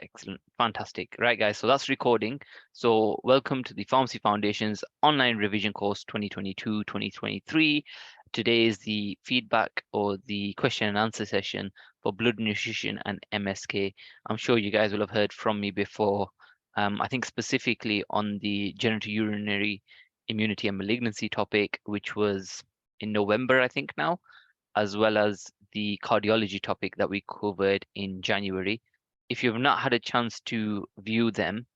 Excellent. Fantastic. Right, guys. So that's recording. So welcome to the Pharmacy Foundation's online revision course 2022-2023. Today is the feedback or the question and answer session for blood nutrition and MSK. I'm sure you guys will have heard from me before. I think specifically on the genitourinary immunity and malignancy topic, which was in November, I think now, as well as the cardiology topic that we covered in January. If you've not had a chance to view them,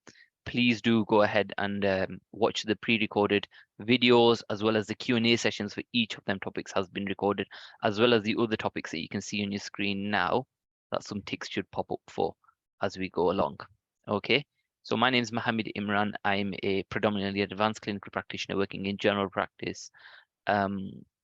please do go ahead and watch the pre-recorded videos, as well as the Q&A sessions for each of them topics has been recorded, as well as the other topics that you can see on your screen now that some ticks should pop up for as we go along. Okay, so my name is Mohammed Imran. I'm a predominantly advanced clinical practitioner working in general practice.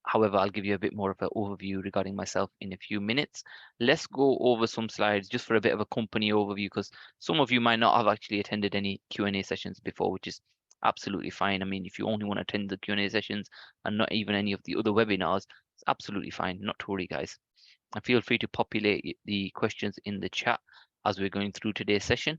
However, I'll give you a bit more of an overview regarding myself in a few minutes. Let's go over some slides just for a bit of a company overview, because some of you might not have actually attended any Q&A sessions before, which is absolutely fine. I mean, if you only want to attend the Q&A sessions and not even any of the other webinars, it's absolutely fine. Not to worry, guys. And feel free to populate the questions in the chat as we're going through today's session.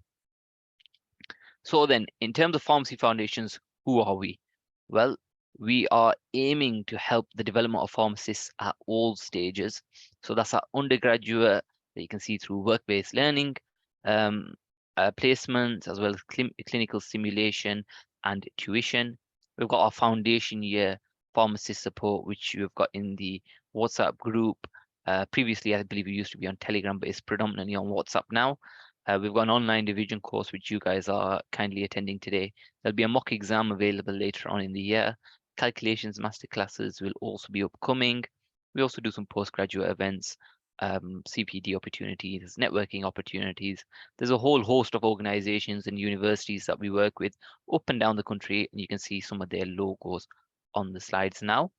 So then, in terms of Pharmacy Foundations, who are we? Well, we are aiming to help the development of pharmacists at all stages. So that's our undergraduate that you can see through work-based learning, um, placements, as well as clinical simulation and tuition. We've got our foundation year pharmacist support, which we've got in the WhatsApp group. Previously, I believe we used to be on Telegram, but it's predominantly on WhatsApp now. We've got an online division course, which you guys are kindly attending today. There'll be a mock exam available later on in the year. Calculations masterclasses will also be upcoming. We also do some postgraduate events, CPD opportunities, networking opportunities. There's a whole host of organizations and universities that we work with up and down the country, and you can see some of their logos on the slides now.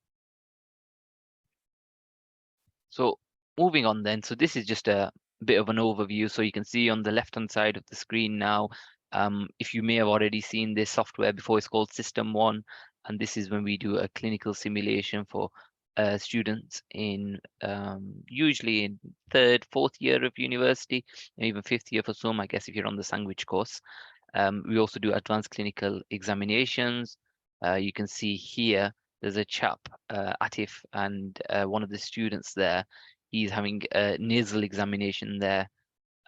So moving on then, so this is just a bit of an overview. So you can see on the left-hand side of the screen now, if you may have already seen this software before, it's called System 1. And this is when we do a clinical simulation for students in usually in third, fourth year of university, and even fifth year for some, I guess, if you're on the sandwich course. We also do advanced clinical examinations. You can see here, there's a chap, Atif, and one of the students there, he's having a nasal examination there.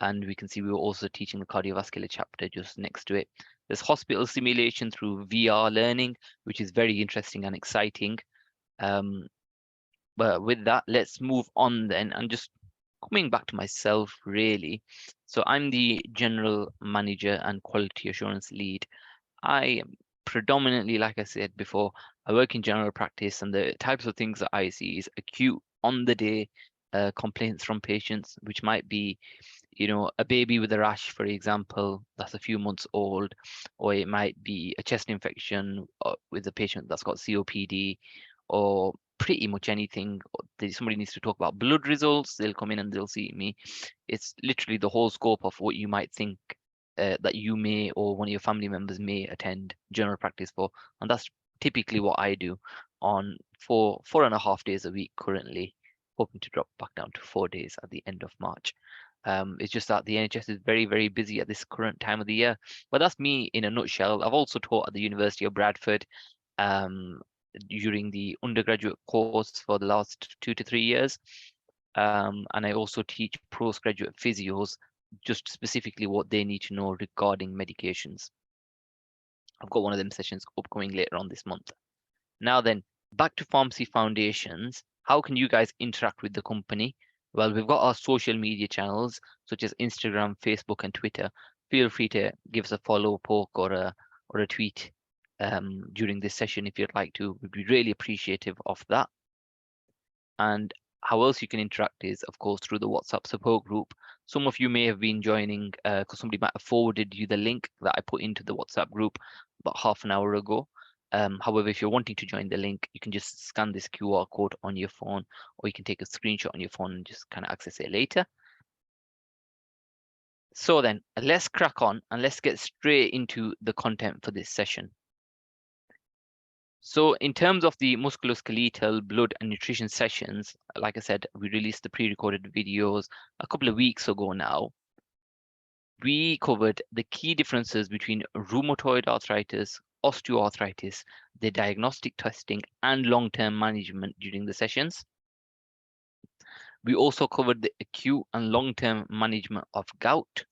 And we can see we were also teaching the cardiovascular chapter just next to it. There's hospital simulation through VR learning, which is very interesting and exciting. But with that, let's move on then, and just coming back to myself, really. So I'm the general manager and quality assurance lead. I predominantly, like I said before, I work in general practice, and the types of things that I see is acute on the day complaints from patients, which might be, a baby with a rash, for example, that's a few months old, or it might be a chest infection with a patient that's got COPD, or pretty much anything. Somebody needs to talk about blood results, they'll come in and they'll see me. It's literally the whole scope of what you might think that you may or one of your family members may attend general practice for, and that's typically what I do on 4.5 days a week currently, hoping to drop back down to 4 days at the end of March. It's just that the NHS is very, very busy at this current time of the year. But that's me in a nutshell. I've also taught at the University of Bradford during the undergraduate course for the last 2 to 3 years. And I also teach postgraduate physios, just specifically what they need to know regarding medications. I've got one of them sessions upcoming later on this month. Now then, back to Pharmacy Foundations. How can you guys interact with the company? Well, we've got our social media channels, such as Instagram, Facebook, and Twitter. Feel free to give us a follow, poke, or a tweet during this session if you'd like to. We'd be really appreciative of that. And how else you can interact is, of course, through the WhatsApp support group. Some of you may have been joining because somebody might have forwarded you the link that I put into the WhatsApp group about half an hour ago. However, if you're wanting to join the link, you can just scan this QR code on your phone, or you can take a screenshot on your phone and just kind of access it later. So then, let's crack on and let's get straight into the content for this session. So in terms of the musculoskeletal blood and nutrition sessions, like I said, we released the pre-recorded videos a couple of weeks ago now. we covered the key differences between rheumatoid arthritis, osteoarthritis, the diagnostic testing, and long-term management during the sessions. We also covered the acute and long-term management of gout,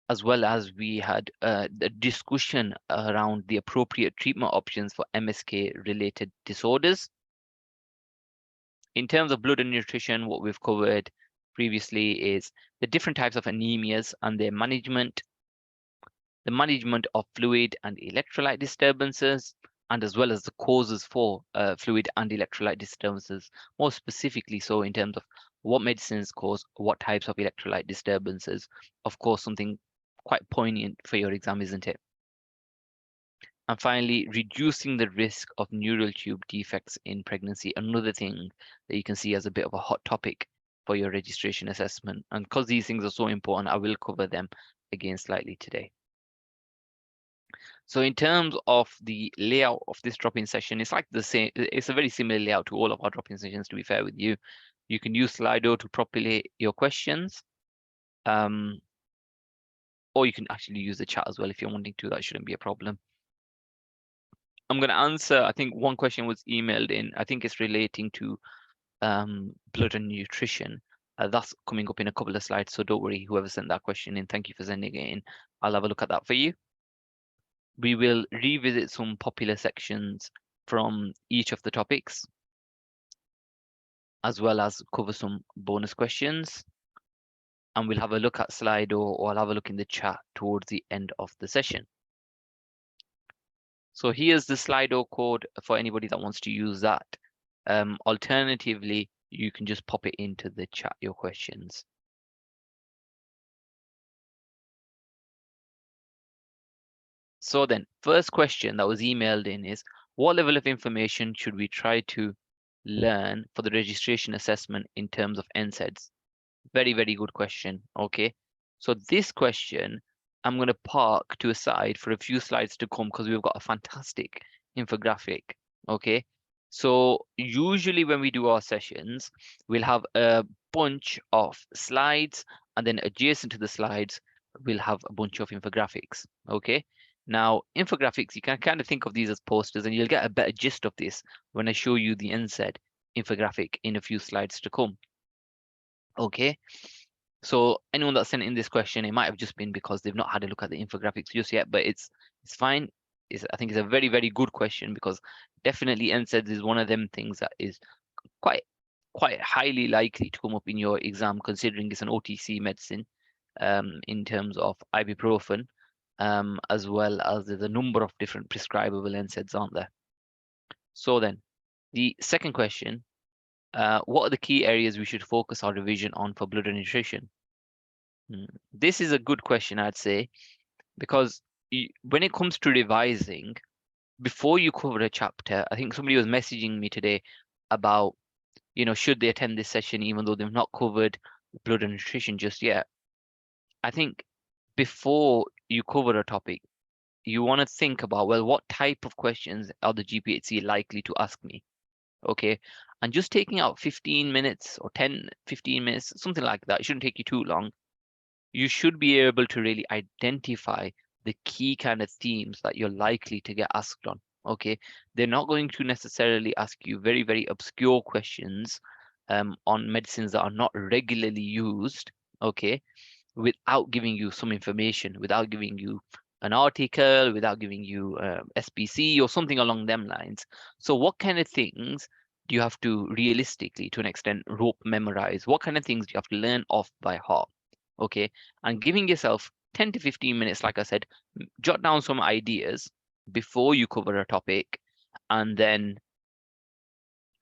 as well as we had the discussion around the appropriate treatment options for MSK-related disorders. In terms of blood and nutrition, what we've covered previously is the different types of anemias and their management, the management of fluid and electrolyte disturbances, and as well as the causes for fluid and electrolyte disturbances, more specifically so in terms of what medicines cause what types of electrolyte disturbances. Of course, something quite poignant for your exam, isn't it? And finally, reducing the risk of neural tube defects in pregnancy, another thing that you can see as a bit of a hot topic for your registration assessment. And because these things are so important, I will cover them again slightly today. So in terms of the layout of this drop-in session, it's like the same, it's a very similar layout to all of our drop-in sessions, to be fair with you. You can use Slido to populate your questions. Or you can actually use the chat as well if you're wanting to, that shouldn't be a problem. I'm going to answer, I think one question was emailed in. I think it's relating to blood and nutrition. That's coming up in a couple of slides, so don't worry, whoever sent that question in, thank you for sending it in. I'll have a look at that for you. We will revisit some popular sections from each of the topics, as well as cover some bonus questions. And we'll have a look at Slido, or I'll have a look in the chat towards the end of the session. So here's the Slido code for anybody that wants to use that. Alternatively, you can just pop it into the chat, your questions. So then, first question that was emailed in is, what level of information should we try to learn for the registration assessment in terms of NSAIDs? Very, very good question. Okay. So this question, I'm going to park to a side for a few slides to come because we've got a fantastic infographic. Okay. So usually when we do our sessions, we'll have a bunch of slides, and then adjacent to the slides, we'll have a bunch of infographics. Okay. Now, infographics, you can kind of think of these as posters, and you'll get a better gist of this when I show you the NSAID infographic in a few slides to come. Okay, so anyone that sent in this question, it might have just been because they've not had a look at the infographics just yet, but it's fine. I think it's a very, very good question, because definitely NSAIDs is one of them things that is quite highly likely to come up in your exam, considering it's an OTC medicine in terms of ibuprofen, as well as there's a number of different prescribable NSAIDs, aren't there? So then, the second question, what are the key areas we should focus our revision on for blood and nutrition? This is a good question, I'd say, because when it comes to revising, before you cover a chapter, I think somebody was messaging me today about, should they attend this session even though they've not covered blood and nutrition just yet. I think before you cover a topic, you want to think about, well, what type of questions are the GPHC likely to ask me? Okay, and just taking out 15 minutes or 10, 15 minutes, something like that, it shouldn't take you too long. You should be able to really identify the key kind of themes that you're likely to get asked on. Okay, they're not going to necessarily ask you very, very obscure questions on medicines that are not regularly used. Okay, without giving you some information, without giving you an article, without giving you SPC or something along them lines. So what kind of things do you have to realistically, to an extent, rope memorize? What kind of things do you have to learn off by heart? Okay, and giving yourself 10 to 15 minutes, like I said, jot down some ideas before you cover a topic, and then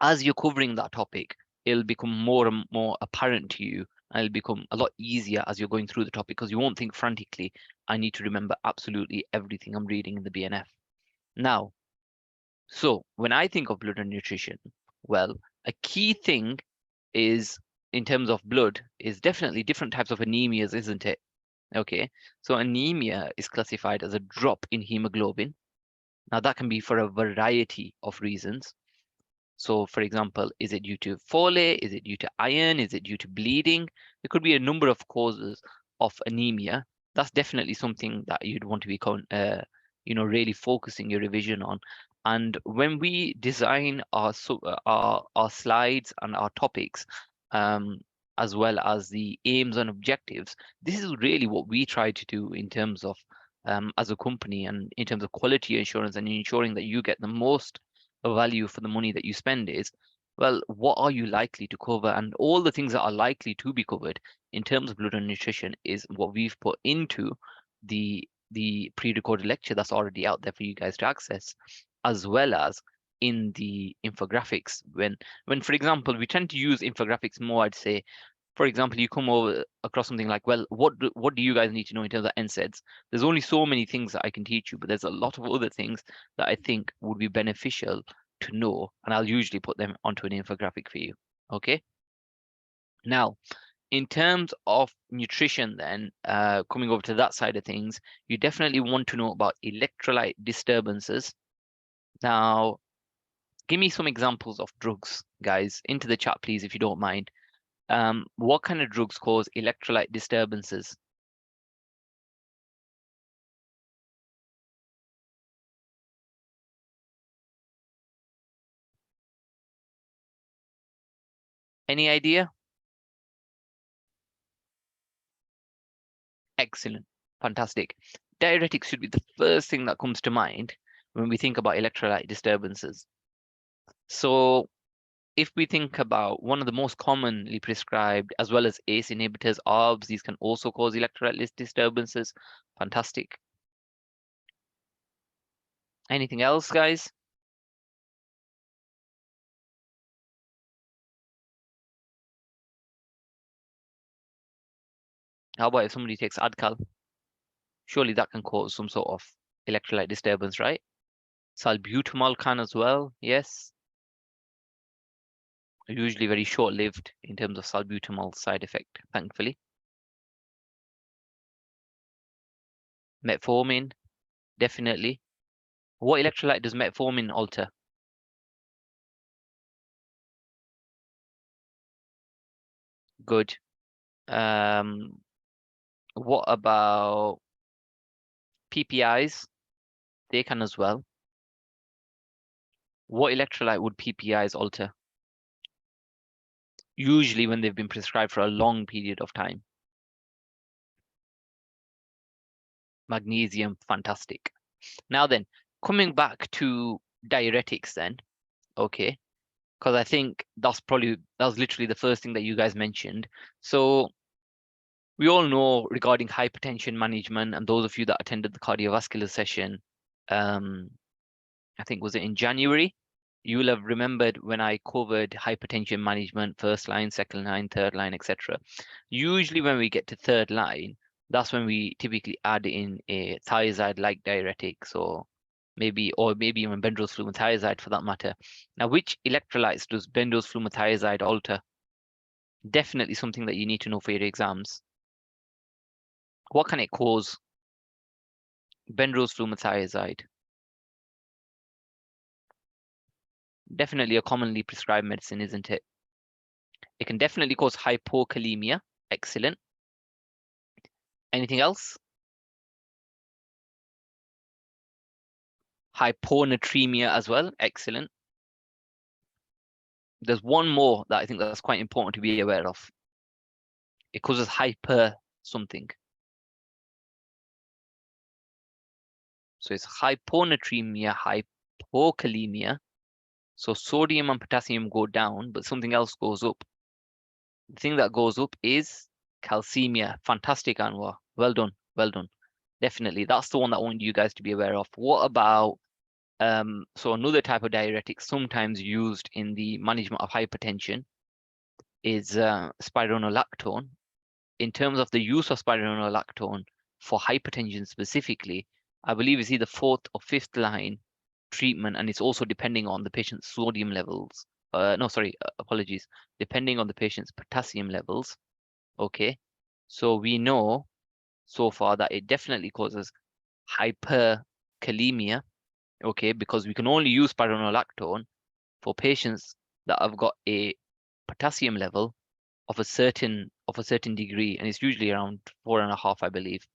as you're covering that topic, it'll become more and more apparent to you, and it'll become a lot easier as you're going through the topic, because you won't think frantically, I need to remember absolutely everything I'm reading in the BNF. Now, so when I think of blood and nutrition, well, a key thing is, in terms of blood, is definitely different types of anemias, isn't it? Okay, so anemia is classified as a drop in hemoglobin. Now that can be for a variety of reasons. So for example, is it due to folate? Is it due to iron? Is it due to bleeding? There could be a number of causes of anemia, that's definitely something that you'd want to be really focusing your revision on. And when we design our slides and our topics, um, as well as the aims and objectives, this is really what we try to do in terms of as a company, and in terms of quality assurance and ensuring that you get the most value for the money that you spend is, well, what are you likely to cover? And all the things that are likely to be covered in terms of blood and nutrition is what we've put into the pre-recorded lecture that's already out there for you guys to access, as well as in the infographics. When for example, we tend to use infographics more, I'd say, for example, you come over across something like, well, what do you guys need to know in terms of NSAIDs? There's only so many things that I can teach you, but there's a lot of other things that I think would be beneficial to know, and I'll usually put them onto an infographic for you. Okay. Now, in terms of nutrition, then coming over to that side of things, you definitely want to know about electrolyte disturbances. Now, give me some examples of drugs, guys, into the chat, please, if you don't mind. What kind of drugs cause electrolyte disturbances? Any idea? Excellent. Fantastic. Diuretics should be the first thing that comes to mind when we think about electrolyte disturbances. So if we think about one of the most commonly prescribed, as well as ACE inhibitors, ARBs, these can also cause electrolyte disturbances. Fantastic. Anything else, guys? How about if somebody takes Adcal? Surely that can cause some sort of electrolyte disturbance, right? Salbutamol can as well, yes. Usually very short-lived in terms of salbutamol side effect, thankfully. Metformin, definitely. What electrolyte does metformin alter? Good. Um, what about PPIs? They can as well. What electrolyte would PPIs alter? Usually when they've been prescribed for a long period of time. Magnesium, fantastic. Now then, coming back to diuretics then, okay, because I think that was literally the first thing that you guys mentioned. So we all know regarding hypertension management, and those of you that attended the cardiovascular session, I think was it in January? You will have remembered when I covered hypertension management, first line, second line, third line, etc. Usually when we get to third line, that's when we typically add in a thiazide-like diuretic, so maybe even benzoyl flumothiazide for that matter. Now, which electrolytes does benzoyl flumothiazide alter? Definitely something that you need to know for your exams. What can it cause? Benzoyl flumothiazide. Definitely a commonly prescribed medicine, isn't it? It can definitely cause hypokalemia. Excellent. Anything else? Hyponatremia as well. Excellent. There's one more that I think that's quite important to be aware of. It causes hyper something. So it's hyponatremia, hypokalemia. So sodium and potassium go down, but something else goes up. The thing that goes up is calcemia. Fantastic, Anwar. Well done. Well done. Definitely. That's the one that I want you guys to be aware of. What about so another type of diuretic sometimes used in the management of hypertension is spironolactone. In terms of the use of spironolactone for hypertension specifically, I believe it's either fourth or fifth line treatment, and it's also depending on the patient's sodium levels. No, sorry, apologies. Depending on the patient's potassium levels. Okay, so we know so far that it definitely causes hyperkalemia. Okay, because we can only use spironolactone for patients that have got a potassium level of a certain degree, and it's usually around 4.5, I believe.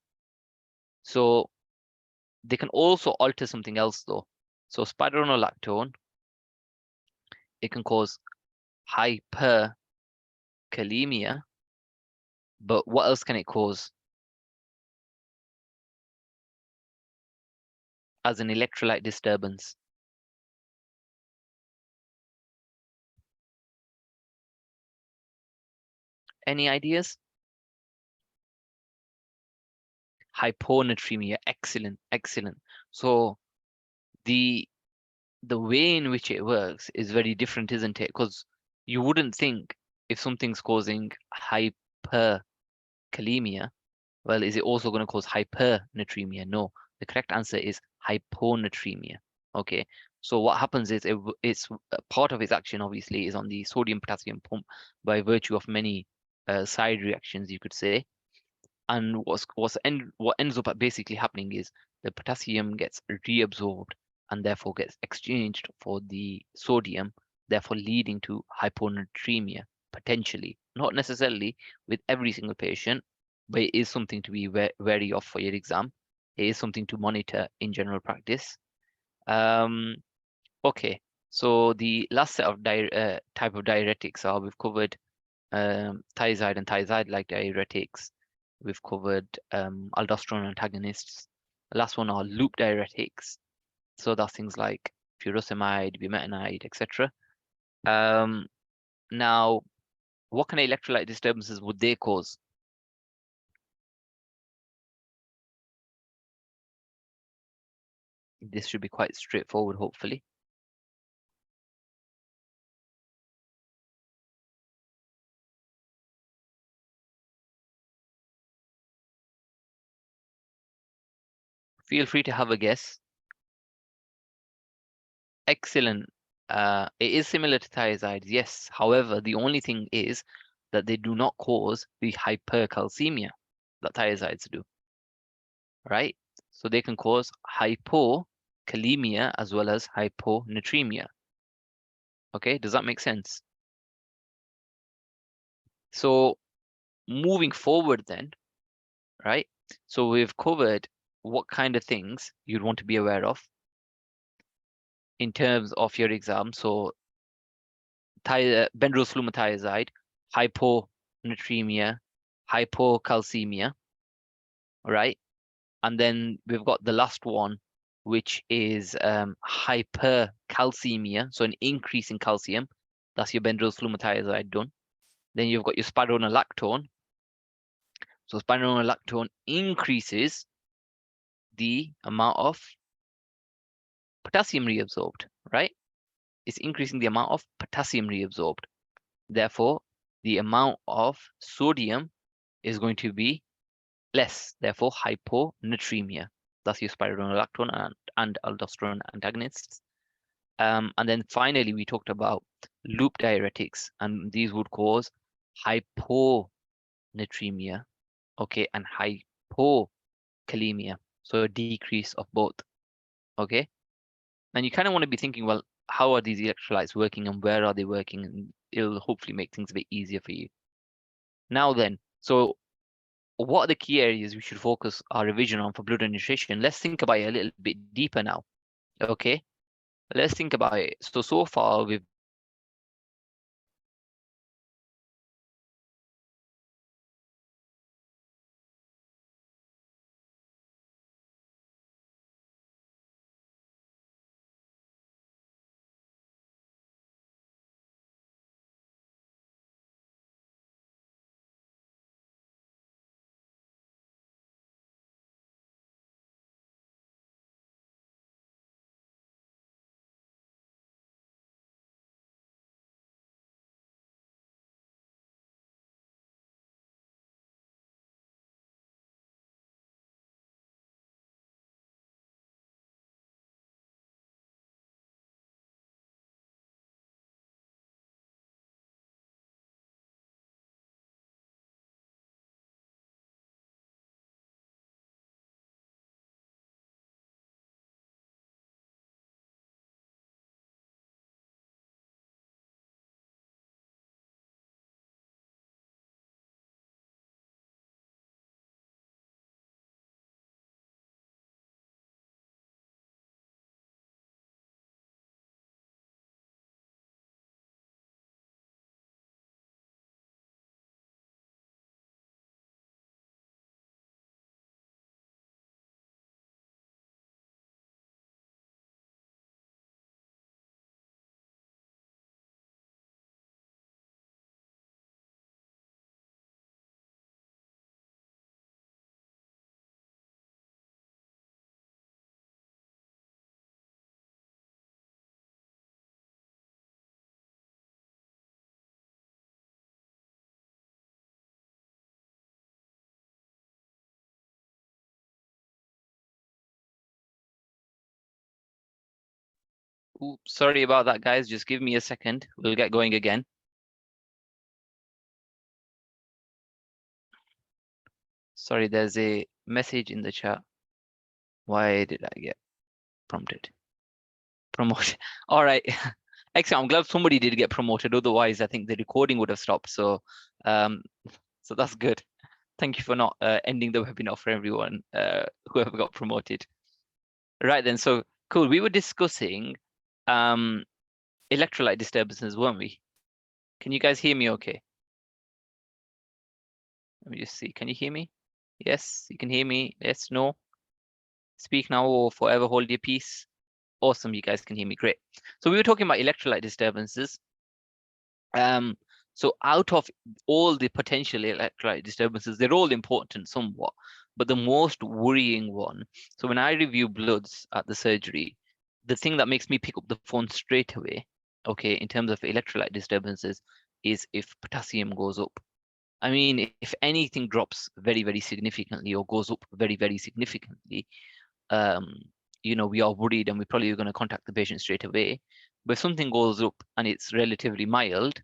So they can also alter something else though. So spironolactone, it can cause hyperkalemia, but what else can it cause as an electrolyte disturbance? Any ideas? Hyponatremia. Excellent, excellent. So the the way in which it works is very different, isn't it? Because you wouldn't think if something's causing hyperkalemia, well, is it also going to cause hypernatremia? No, the correct answer is hyponatremia. Okay, so what happens is it's part of its action obviously is on the sodium potassium pump by virtue of many side reactions, you could say. And what ends up basically happening is the potassium gets reabsorbed and therefore gets exchanged for the sodium, therefore leading to hyponatremia potentially, not necessarily with every single patient, but it is something to be wary of for your exam. It is something to monitor in general practice. Um, okay, so the last set of type of diuretics are we've covered thiazide and thiazide-like diuretics. We've covered aldosterone antagonists. The last one are loop diuretics. So that's things like furosemide, bumetanide, etc. Um, now, what kind of electrolyte disturbances would they cause? This should be quite straightforward, hopefully. Feel free to have a guess. Excellent. It is similar to thiazides, yes. However, the only thing is that they do not cause the hypercalcemia that thiazides do, right? So they can cause hypokalemia as well as hyponatremia. Okay, does that make sense? So moving forward then, right? So we've covered what kind of things you'd want to be aware of in terms of your exam. So benzoflumethiazide, hyponatremia, hypocalcemia, right? And then we've got the last one, which is hypercalcemia, so an increase in calcium. That's your benzoflumethiazide done. Then you've got your spironolactone. So spironolactone increases the amount of potassium reabsorbed, right? It's increasing the amount of potassium reabsorbed. Therefore, the amount of sodium is going to be less, therefore hyponatremia. That's your spironolactone and aldosterone antagonists. And then finally, we talked about loop diuretics, and these would cause hyponatremia, okay, and hypokalemia, so a decrease of both, okay? And you kind of want to be thinking, well, how are these electrolytes working and where are they working? And it'll hopefully make things a bit easier for you. Now then, so what are the key areas we should focus our revision on for blood and nutrition? Let's think about it a little bit deeper now, okay? Let's think about it. So far we've Oops, sorry about that, guys. Just give me a second. We'll get going again. Sorry, there's a message in the chat. Why did I get prompted? Promoted. All right. Excellent. I'm glad somebody did get promoted. Otherwise, I think the recording would have stopped. Um, so that's good. Thank you for not ending the webinar for everyone whoever got promoted. Right then. So cool. We were discussing electrolyte disturbances, weren't we? Can you guys hear me okay? Let me just see. Can you hear me? Yes, you can hear me. Yes, no. Speak now or forever hold your peace. Awesome, you guys can hear me. Great. So we were talking about electrolyte disturbances. Um, so out of all the potential electrolyte disturbances, they're all important somewhat, but the most worrying one. So when I review bloods at the surgery, the thing that makes me pick up the phone straight away, okay, in terms of electrolyte disturbances, is if potassium goes up. I mean, if anything drops very, very significantly or goes up very, very significantly, um, we are worried and we're probably going to contact the patient straight away. But if something goes up and it's relatively mild,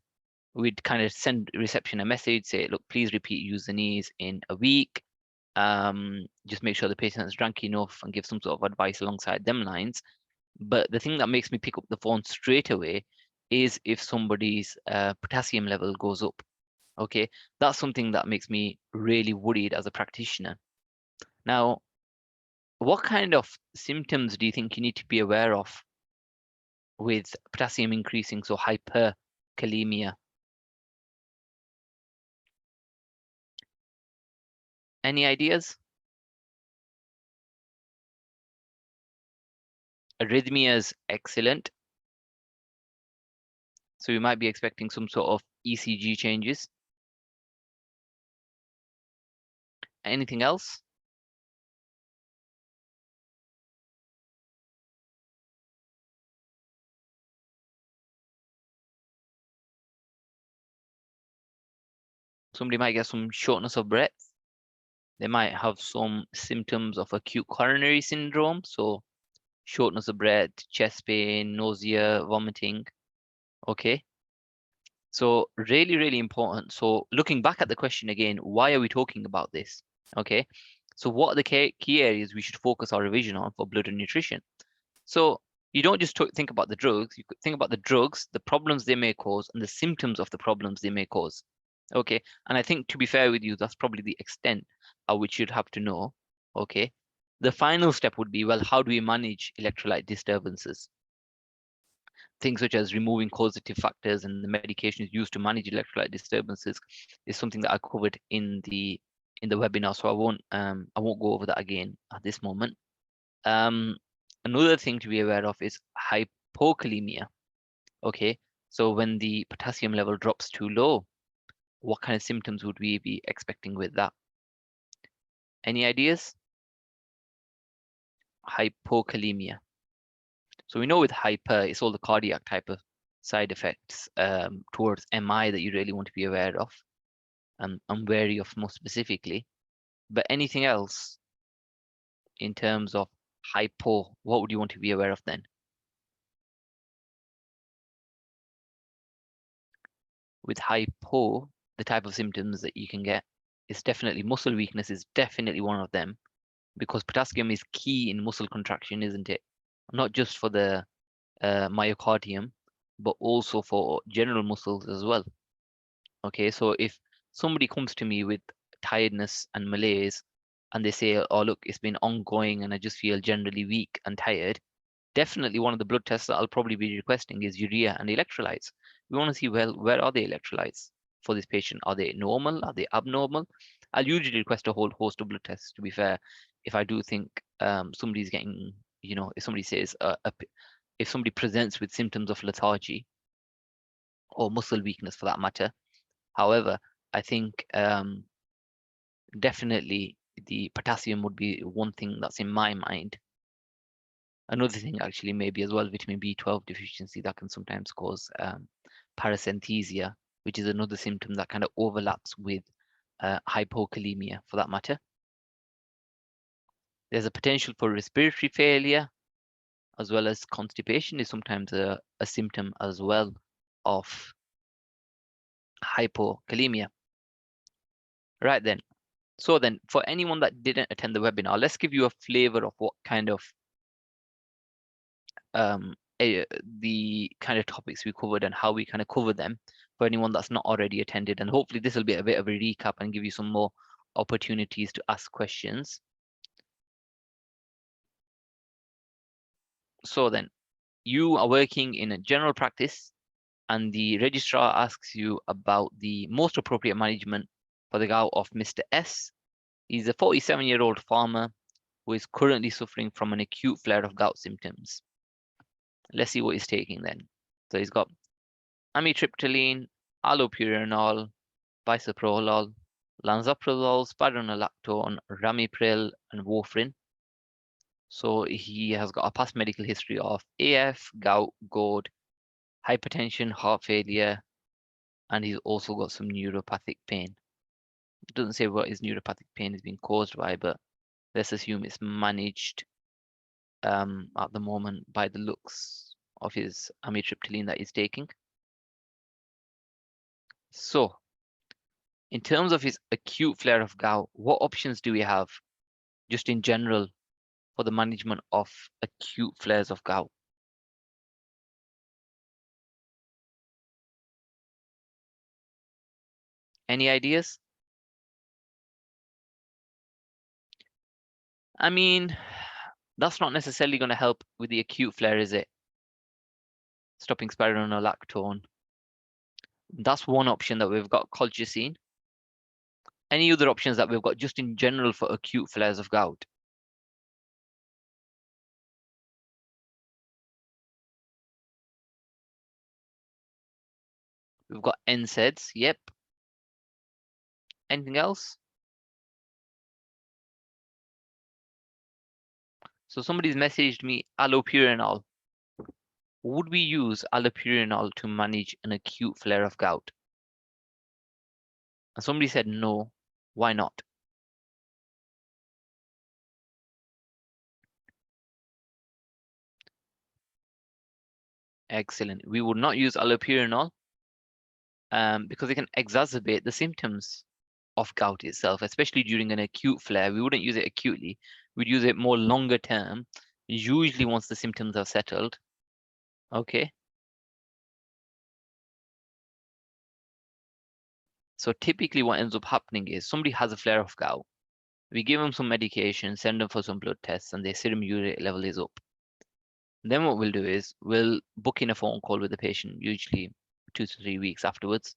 we'd kind of send reception a message, say, look, please repeat use the knees in a week. Just make sure the patient has drank enough and give some sort of advice alongside them lines. But the thing that makes me pick up the phone straight away is if somebody's potassium level goes up. Okay, that's something that makes me really worried as a practitioner. Now, what kind of symptoms do you think you need to be aware of with potassium increasing, so hyperkalemia? Any ideas? Arrhythmias, excellent. So we might be expecting some sort of ECG changes. Anything else? Somebody might get some shortness of breath. They might have some symptoms of acute coronary syndrome. So shortness of breath, chest pain, nausea, vomiting. Okay. So really, really important. So looking back at the question again, why are we talking about this? Okay. So what are the key areas we should focus our revision on for blood and nutrition? So you don't just think about the drugs, you could think about the drugs, the problems they may cause, and the symptoms of the problems they may cause. Okay. And I think to be fair with you, that's probably the extent at which you'd have to know. Okay. The final step would be, well, how do we manage electrolyte disturbances? Things such as removing causative factors and the medications used to manage electrolyte disturbances is something that I covered in the webinar. So I won't go over that again at this moment. Another thing to be aware of is hypokalemia. Okay, so when the potassium level drops too low, what kind of symptoms would we be expecting with that? Any ideas? Hypokalemia. So we know with hyper, it's all the cardiac type of side effects towards MI that you really want to be aware of and wary of more specifically. But anything else in terms of hypo, what would you want to be aware of then? With hypo, the type of symptoms that you can get is definitely muscle weakness is definitely one of them because potassium is key in muscle contraction, isn't it? Not just for the myocardium, but also for general muscles as well. Okay, so if somebody comes to me with tiredness and malaise and they say, oh, look, it's been ongoing and I just feel generally weak and tired, definitely one of the blood tests that I'll probably be requesting is urea and electrolytes. We want to see, well, where are the electrolytes for this patient? Are they normal? Are they abnormal? I'll usually request a whole host of blood tests, to be fair, if I do think somebody's getting, if somebody says, if somebody presents with symptoms of lethargy or muscle weakness for that matter. However, I think definitely the potassium would be one thing that's in my mind. Another thing actually maybe as well, vitamin B12 deficiency that can sometimes cause paracentesia, which is another symptom that kind of overlaps with hypokalemia for that matter. There's a potential for respiratory failure. as well as constipation is sometimes a symptom as well of hypokalemia. Right then. So then, for anyone that didn't attend the webinar, let's give you a flavor of what kind of the kind of topics we covered and how we kind of cover them for anyone that's not already attended. And hopefully this will be a bit of a recap and give you some more opportunities to ask questions. So then, you are working in a general practice and the registrar asks you about the most appropriate management for the gout of Mr. S. He's a 47-year-old farmer who is currently suffering from an acute flare of gout symptoms. Let's see what he's taking then. So he's got amitriptyline, allopurinol, bisoprolol, lansoprazole, spironolactone, ramipril, and warfarin. So he has got a past medical history of AF, gout, GORD, hypertension, heart failure, and he's also got some neuropathic pain. It doesn't say what his neuropathic pain is being caused by, but let's assume it's managed at the moment by the looks of his amitriptyline that he's taking. So, in terms of his acute flare of gout, what options do we have just in general for the management of acute flares of gout? Any ideas? I mean, that's not necessarily going to help with the acute flare, is it? Stopping spironolactone. That's one option that we've got, colchicine. Any other options that we've got just in general for acute flares of gout? We've got NSAIDs, yep. Anything else? So somebody's messaged me allopurinol. Would we use allopurinol to manage an acute flare of gout? And somebody said no. Why not? Excellent. We would not use allopurinol because it can exacerbate the symptoms of gout itself, especially during an acute flare. We wouldn't use it acutely. We'd use it more longer term, usually once the symptoms are settled. Okay. So typically what ends up happening is somebody has a flare of gout. We give them some medication, send them for some blood tests, and their serum urate level is up. Then what we'll do is we'll book in a phone call with the patient, usually 2 to 3 weeks afterwards.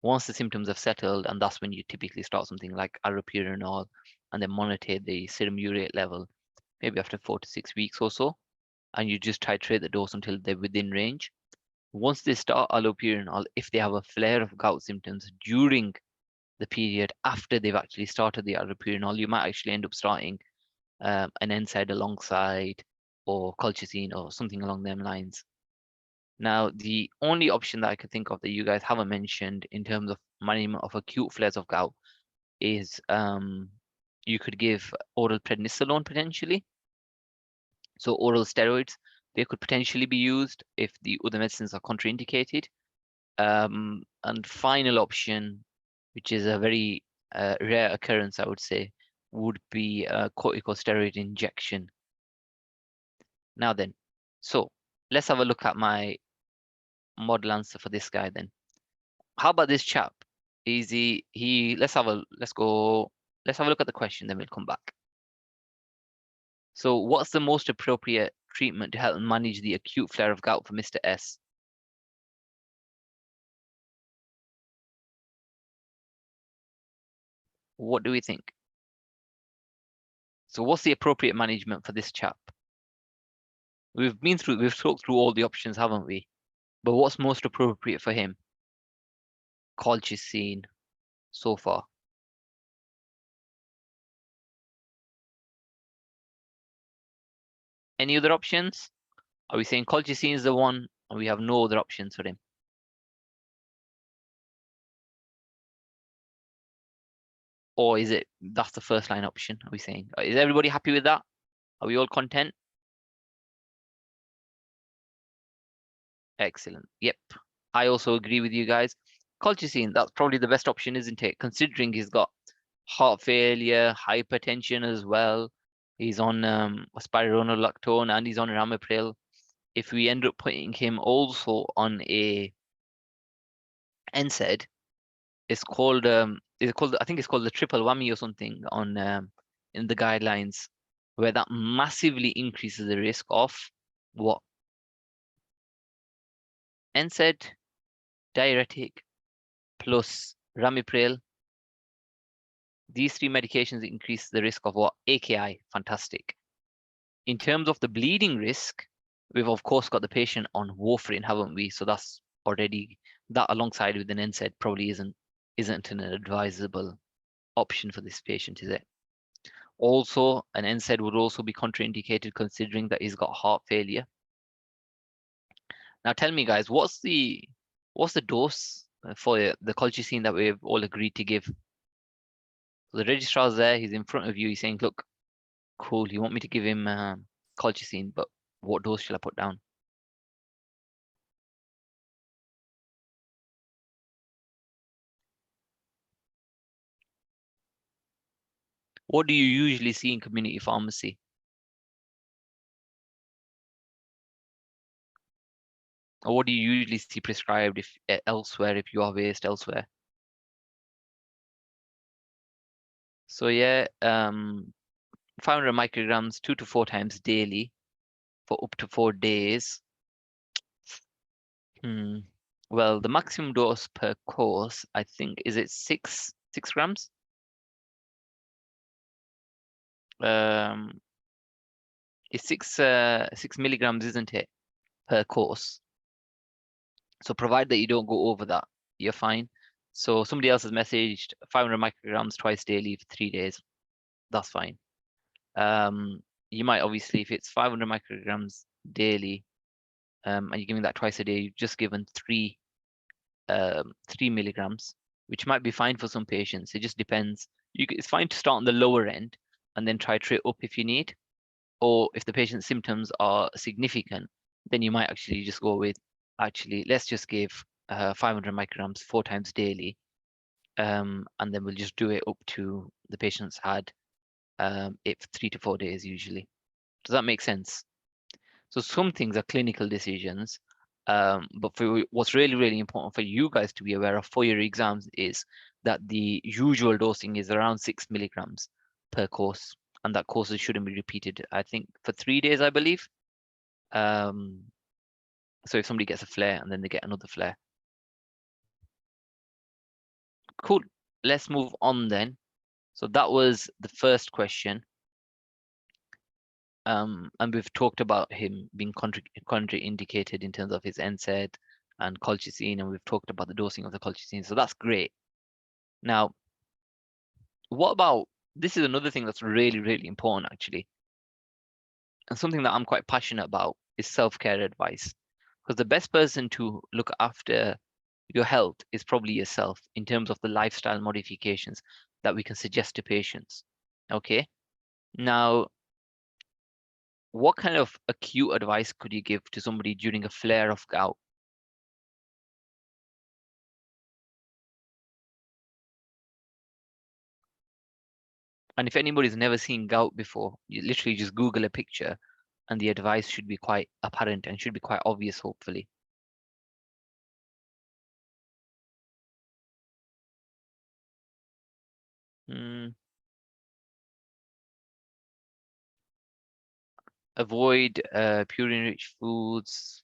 Once the symptoms have settled, and that's when you typically start something like allopurinol and then monitor the serum urate level, maybe after 4 to 6 weeks or so, and you just titrate the dose until they're within range. Once they start allopurinol, if they have a flare of gout symptoms during the period after they've actually started the allopurinol, you might actually end up starting an NSAID alongside, or colchicine, or something along them lines. Now, the only option that I could think of that you guys haven't mentioned in terms of management of acute flares of gout is you could give oral prednisolone potentially. So oral steroids, they could potentially be used if the other medicines are contraindicated. And final option, which is a very rare occurrence, I would say, would be a corticosteroid injection. Now then, so let's have a look at my model answer for this guy then. How about this chap? Easy. Let's have a look at the question, then we'll come back. So what's the most appropriate treatment to help manage the acute flare of gout for Mr. S? What do we think? So what's the appropriate management for this chap? We've talked through all the options, haven't we? But what's most appropriate for him? Colchicine so far. Any other options? Are we saying colchicine is the one and we have no other options for him? Or is it that's the first line option? Are we saying? Is everybody happy with that? Are we all content? Excellent. Yep. I also agree with you guys. Colchicine, that's probably the best option, isn't it? Considering he's got heart failure, hypertension as well. He's on spironolactone and he's on ramipril. If we end up putting him also on a NSAID, I think it's called the triple whammy or something on in the guidelines, where that massively increases the risk of what? NSAID, diuretic, plus ramipril. These three medications increase the risk of what? AKI. Fantastic. In terms of the bleeding risk, we've of course got the patient on warfarin, haven't we? So that's already, that alongside with an NSAID probably isn't an advisable option for this patient, is it? Also, an NSAID would also be contraindicated considering that he's got heart failure. Now tell me guys, what's the dose for the colchicine that we've all agreed to give? So the registrar's there, he's in front of you, he's saying, look, cool, you want me to give him colchicine, but what dose shall I put down? What do you usually see in community pharmacy? Or what do you usually see prescribed if elsewhere, if you are based elsewhere? So yeah, 500 micrograms 2 to 4 times daily for up to 4 days. Well, the maximum dose per course, I think, is it 6 grams? Um, it's 6 milligrams, isn't it, per course? So provide that you don't go over that, you're fine. So somebody else has messaged 500 micrograms twice daily for 3 days. That's fine. You might obviously, if it's 500 micrograms daily, and you're giving that twice a day, you've just given 3 milligrams, which might be fine for some patients. It just depends. It's fine to start on the lower end and then try to up if you need. Or if the patient's symptoms are significant, then you might actually just go with, actually, let's just give 500 micrograms 4 times daily. And then we'll just do it up to the patient's had it for 3 to 4 days usually. Does that make sense? So some things are clinical decisions, but for what's really, really important for you guys to be aware of for your exams is that the usual dosing is around 6 milligrams per course, and that courses shouldn't be repeated, I think, for 3 days, I believe. So if somebody gets a flare and then they get another flare. Cool. Let's move on then. So that was the first question. And we've talked about him being contraindicated in terms of his NSAID and colchicine, and we've talked about the dosing of the colchicine, so that's great. Now, what about, this is another thing that's really, really important actually, and something that I'm quite passionate about is self-care advice. Because the best person to look after your health is probably yourself in terms of the lifestyle modifications that we can suggest to patients. Okay. Now, what kind of acute advice could you give to somebody during a flare of gout? And if anybody's never seen gout before, you literally just Google a picture and the advice should be quite apparent and should be quite obvious, hopefully. Mm, avoid purine-rich foods.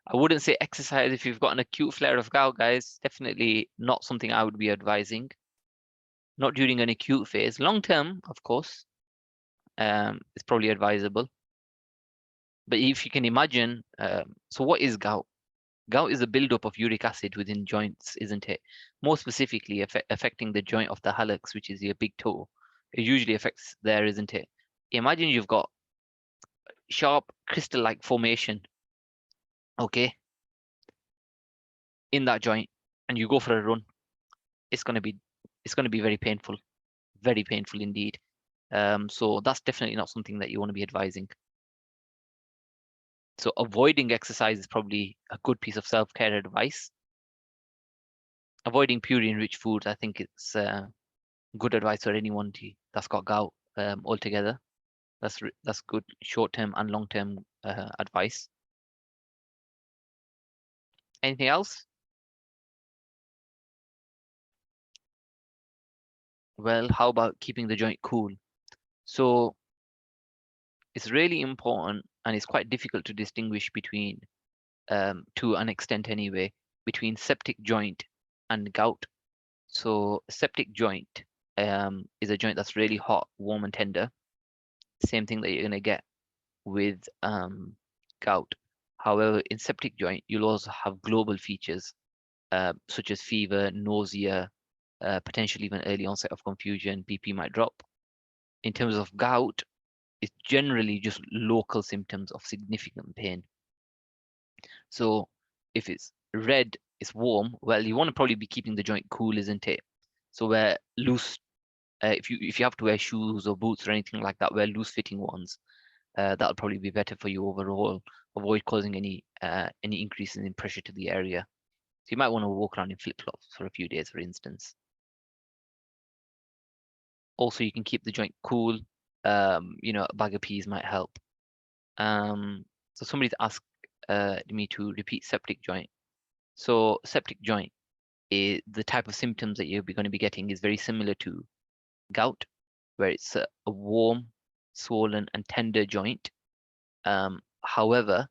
I wouldn't say exercise if you've got an acute flare of gout, guys. Definitely not something I would be advising. Not during an acute phase. Long term, of course, it's probably advisable. But if you can imagine, so what is gout? Gout is a buildup of uric acid within joints, isn't it? More specifically, affecting the joint of the hallux, which is your big toe. It usually affects there, isn't it? Imagine you've got sharp crystal-like formation, okay, in that joint, and you go for a run. It's gonna be very painful indeed. So that's definitely not something that you want to be advising. So avoiding exercise is probably a good piece of self-care advice. Avoiding purine-rich foods, I think it's good advice for anyone that's got gout altogether. That's good short-term and long-term advice. Anything else? Well, how about keeping the joint cool? So it's really important, and it's quite difficult to distinguish between, to an extent anyway, between septic joint and gout. So septic joint is a joint that's really hot, warm, and tender. Same thing that you're gonna get with gout. However, in septic joint, you'll also have global features such as fever, nausea, potentially even early onset of confusion. BP might drop. In terms of gout, it's generally just local symptoms of significant pain. So if it's red, it's warm. Well, you want to probably be keeping the joint cool, isn't it? So wear loose. If you have to wear shoes or boots or anything like that, wear loose fitting ones. That'll probably be better for you overall. Avoid causing any increases in pressure to the area. So you might want to walk around in flip-flops for a few days, for instance. Also, you can keep the joint cool. A bag of peas might help. So somebody's asked me to repeat septic joint. So septic joint, the type of symptoms that you're going to be getting is very similar to gout, where it's a warm, swollen, and tender joint. However,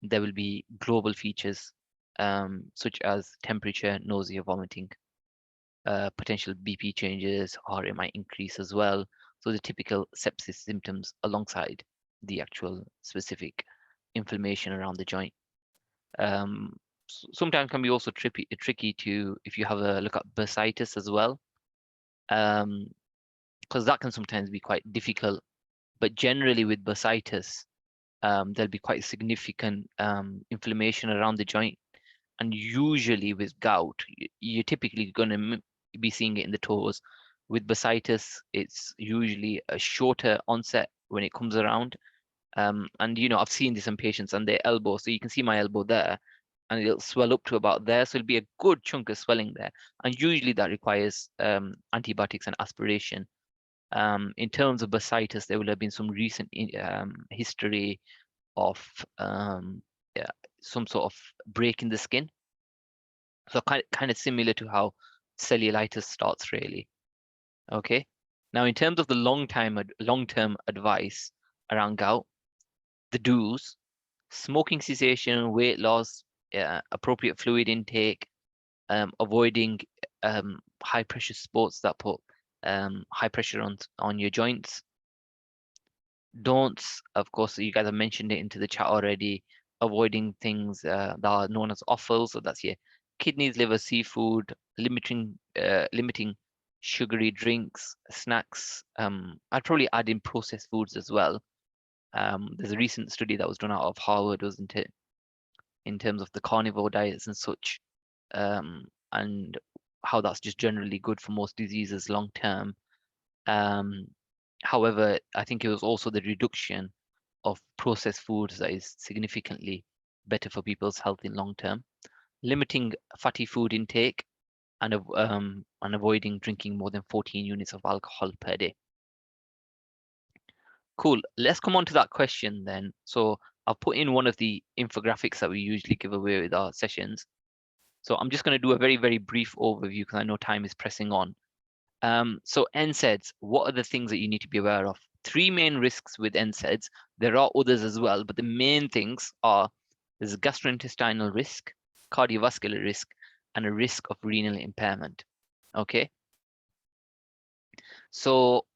there will be global features such as temperature, nausea, vomiting, potential BP changes, or it might increase as well. So the typical sepsis symptoms alongside the actual specific inflammation around the joint. Sometimes can be also tricky to if you have a look at bursitis as well, because that can sometimes be quite difficult. But generally with bursitis, there'll be quite significant inflammation around the joint. And usually with gout, you're typically going to be seeing it in the toes. With bursitis, it's usually a shorter onset when it comes around. And I've seen this in patients and their elbow. So you can see my elbow there, and it'll swell up to about there. So it'll be a good chunk of swelling there. And usually that requires antibiotics and aspiration. In terms of bursitis, there will have been some recent history of yeah, some sort of break in the skin. So kind of similar to how cellulitis starts really. Okay. Now in terms of the long-term advice around gout, the do's: smoking cessation, weight loss, appropriate fluid intake, avoiding high pressure sports that put high pressure on your joints. Don'ts, of course, you guys have mentioned it into the chat already. Avoiding things that are known as offals, so that's your kidneys, liver, seafood. Limiting sugary drinks, snacks. I'd probably add in processed foods as well. There's a recent study that was done out of Harvard, wasn't it, in terms of the carnivore diets and such, and how that's just generally good for most diseases long term. Um, However, I think it was also the reduction of processed foods that is significantly better for people's health in long term. Limiting fatty food intake and avoiding drinking more than 14 units of alcohol per day. Cool. Let's come on to that question then. So I'll put in one of the infographics that we usually give away with our sessions. So I'm just going to do a very, very brief overview because I know time is pressing on. So NSAIDs, what are the things that you need to be aware of? Three main risks with NSAIDs. There are others as well, but the main things are there's a gastrointestinal risk, cardiovascular risk, and a risk of renal impairment. Okay. So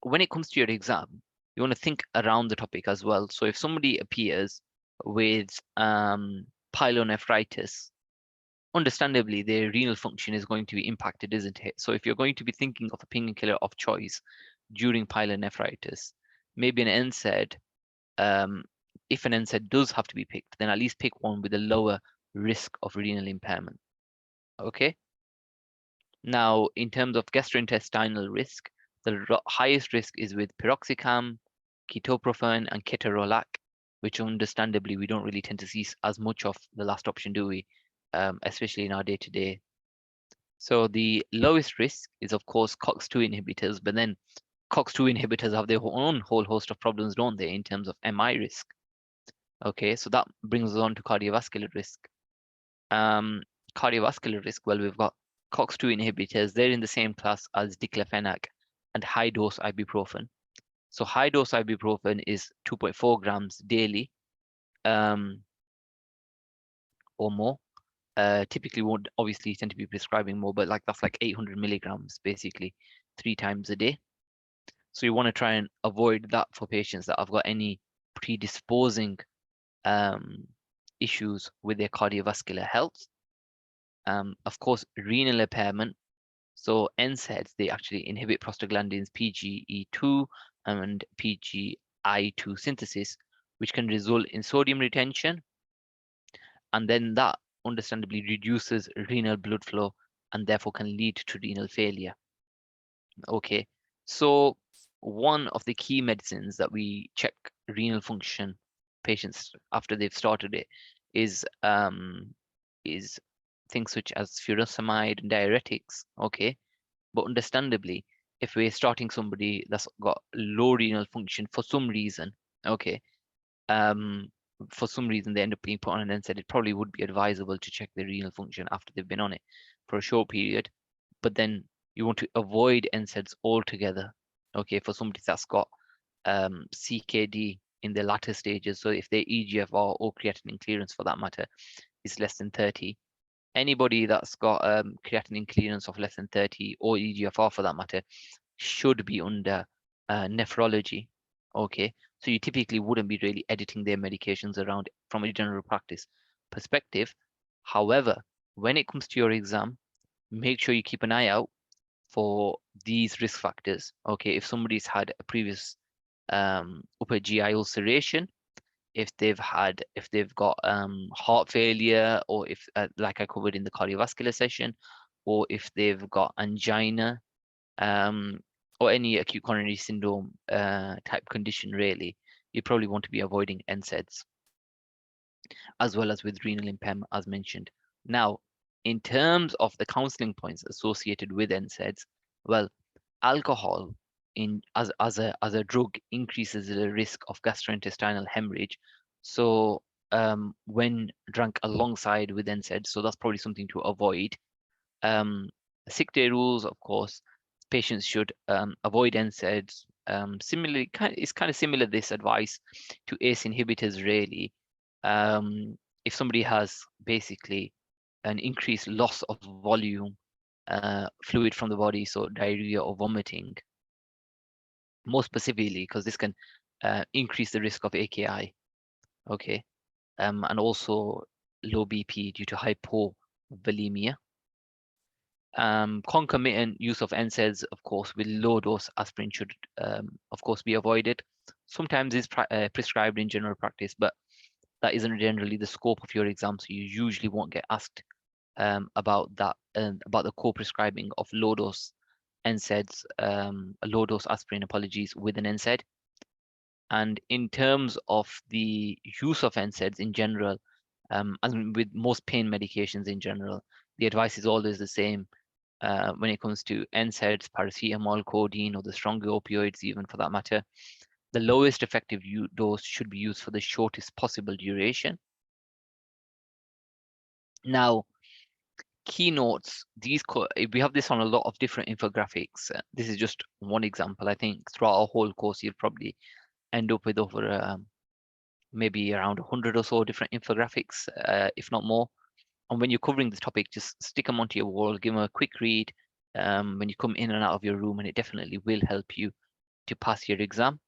when it comes to your exam, you want to think around the topic as well. So if somebody appears with pyelonephritis, understandably, their renal function is going to be impacted, isn't it? So if you're going to be thinking of a painkiller of choice during pyelonephritis, maybe an NSAID, if an NSAID does have to be picked, then at least pick one with a lower risk of renal impairment. Okay. Now, in terms of gastrointestinal risk, the highest risk is with piroxicam, ketoprofen, and ketorolac. which understandably we don't really tend to see as much of the last option, do we? Especially in our day-to-day. So the lowest risk is, of course, COX-2 inhibitors, but then COX-2 inhibitors have their own whole host of problems, don't they, in terms of MI risk? Okay, so that brings us on to cardiovascular risk. Um, Cardiovascular risk, well, we've got COX-2 inhibitors. They're in the same class as diclofenac and high-dose ibuprofen. So high-dose ibuprofen is 2.4 grams daily, or more. Typically won't obviously tend to be prescribing more, but like that's like 800 milligrams basically 3 times a day. So you want to try and avoid that for patients that have got any predisposing um, issues with their cardiovascular health. Of course, renal impairment. So NSAIDs, they actually inhibit prostaglandins PGE2 and PGI2 synthesis, which can result in sodium retention, and then that understandably reduces renal blood flow and therefore can lead to renal failure. Okay, so one of the key medicines that we check renal function patients after they've started it is is things such as furosemide and diuretics. Okay, but understandably, if we're starting somebody that's got low renal function for some reason, okay, um, for some reason they end up being put on an NSAID, it probably would be advisable to check their renal function after they've been on it for a short period. But then you want to avoid NSAIDs altogether. Okay, for somebody that's got CKD in the latter stages. So if their EGFR or creatinine clearance for that matter is less than 30, anybody that's got creatinine clearance of less than 30 or EGFR for that matter should be under nephrology. Okay, so you typically wouldn't be really editing their medications around from a general practice perspective. However, when it comes to your exam, make sure you keep an eye out for these risk factors. Okay, if somebody's had a previous upper GI ulceration, if they've got heart failure, or if like I covered in the cardiovascular session, or if they've got angina, um, or any acute coronary syndrome type condition, really, you probably want to be avoiding NSAIDs, as well as with renal impairment, as mentioned. Now, in terms of the counseling points associated with NSAIDs, well, alcohol as a drug increases the risk of gastrointestinal hemorrhage. So when drank alongside with NSAIDs, so that's probably something to avoid. Um, Sick day rules, of course, patients should avoid NSAIDs. Similarly, it's kind of similar this advice to ACE inhibitors, really. If somebody has basically an increased loss of volume, fluid from the body, so diarrhea or vomiting, more specifically, because this can increase the risk of AKI, okay, and also low BP due to hypovolemia. Concomitant use of NSAIDs, of course, with low dose aspirin should, of course, be avoided. Sometimes it's prescribed in general practice, but that isn't generally the scope of your exam, so you usually won't get asked about that, about the co-prescribing of low dose NSAIDs, low dose aspirin, apologies, with an NSAID. And in terms of the use of NSAIDs in general, as with most pain medications in general, the advice is always the same. When it comes to NSAIDs, paracetamol, codeine, or the stronger opioids, even for that matter, the lowest effective dose should be used for the shortest possible duration. Now, keynotes, we have this on a lot of different infographics. This is just one example. I think throughout our whole course, you'll probably end up with over maybe around 100 or so different infographics, if not more. And when you're covering this topic, just stick them onto your wall, give them a quick read when you come in and out of your room, and it definitely will help you to pass your exam.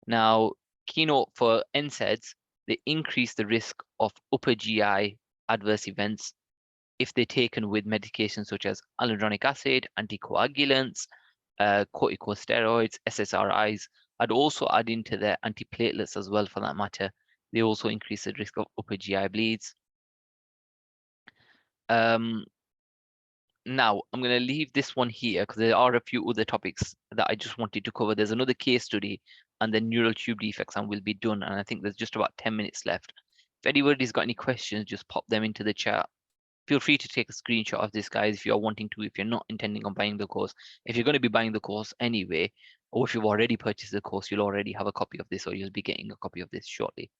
Now, keynote for NSAIDs, they increase the risk of upper GI adverse events if they're taken with medications such as hyaluronic acid, anticoagulants, corticosteroids, SSRIs. I'd also add into their antiplatelets as well, for that matter. They also increase the risk of upper GI bleeds. Um, Now, I'm going to leave this one here because there are a few other topics that I just wanted to cover. There's another case study and then neural tube defects, and we'll be done. And I think there's just about 10 minutes left. If anybody's got any questions, just pop them into the chat. Feel free to take a screenshot of this, guys, if you're wanting to, if you're not intending on buying the course. If you're going to be buying the course anyway, or if you've already purchased the course, you'll already have a copy of this, or you'll be getting a copy of this shortly.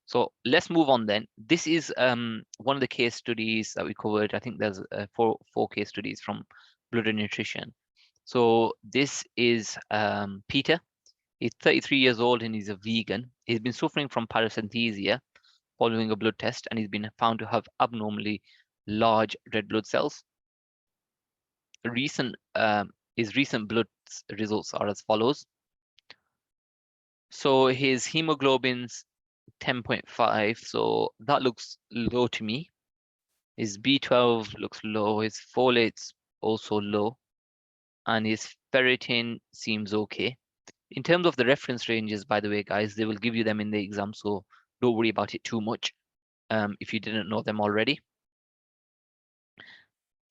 So let's move on then. This is one of the case studies that we covered. I think there's four case studies from Blood and Nutrition. So this is Peter. He's 33 years old and he's a vegan. He's been suffering from paracentesia following a blood test, and he's been found to have abnormally large red blood cells. Recent his recent blood results are as follows. So his hemoglobin's 10.5, so that looks low to me. His B12 looks low, his folate's also low, and his ferritin seems okay. In terms of the reference ranges, by the way, guys, they will give you them in the exam, so don't worry about it too much if you didn't know them already.